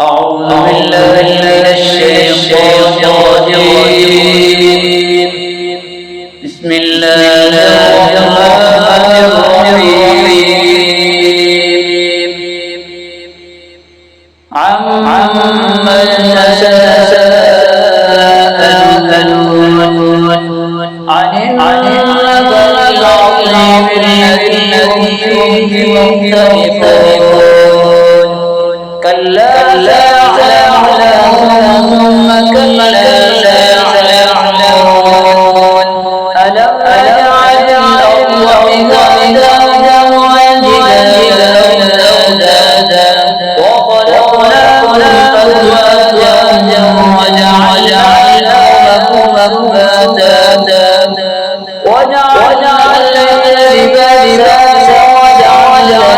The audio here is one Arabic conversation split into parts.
أعوذ بالله من الشيطان الرجيم. بسم الله الرحمن الرحيم. عما يتساءلون عن النبأ العظيم الذي هم فيه مختلفون. كلا سيعلمون ثم كلا سيعلمون. ألم نجعل الأرض مهادا وجبالا أوتادا وخلقناكم أزواجا وجعلنا نومكم سباتا وجعلنا الليل لباسا وجعلنا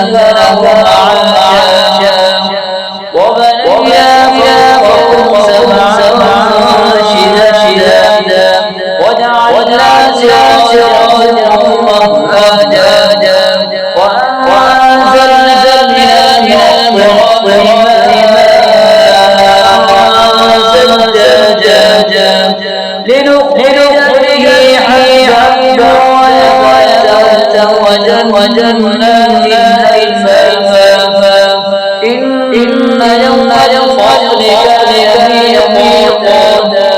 النهار معاشا وبنينا فوقكم سبعا شدادا وجعلنا سراجا وهاجا وأنزلنا من السماء ثجاجا لنخرج به حبا وجنات ألفافا إن يوم الفصل كان ميقاتا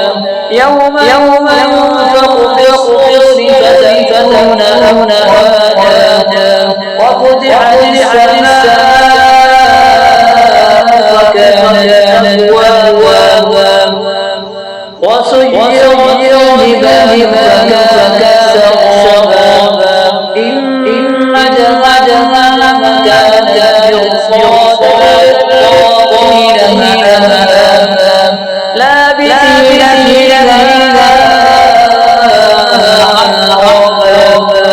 يوم ينفخ في الصور فتكون أفواجا وفتحت السماء فكانت أبوابا وسيرت الجبال فكانت سرابا إن جهنم كانت مرصادا للطاغين مآبا لابثين فيها أحقابا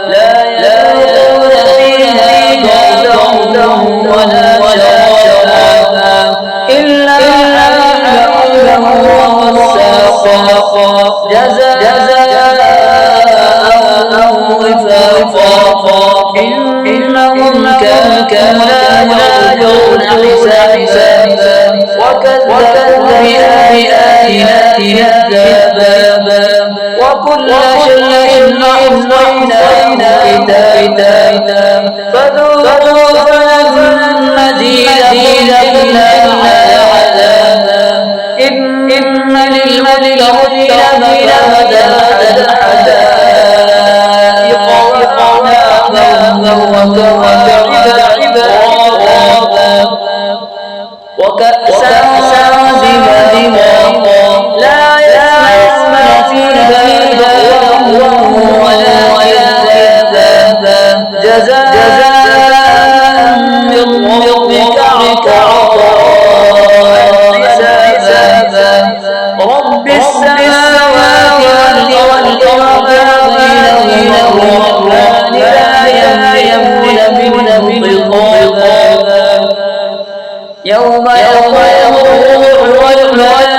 لا يذوقون فيها بردا ولا شرابا إلا حميما وغساقا جزاء وفاقا إنهم كانوا لا يرجون حسابا وكذبوا بآياتنا كذابا وكل شيء أحصيناه كتابا فذوقوا فلن نزيدكم إلا عذابا إن للمتقين مفازا حدائق وأعنابا وكواعب أترابا وكأسا دماغا لا يسمعون فيها لغوا ولا كذابا جزاء من ربك عطاء حسابا رب السماوات والأرض بينهما الرحمن لا يملكون منه خطابا يوم يقوم الروح والملائكة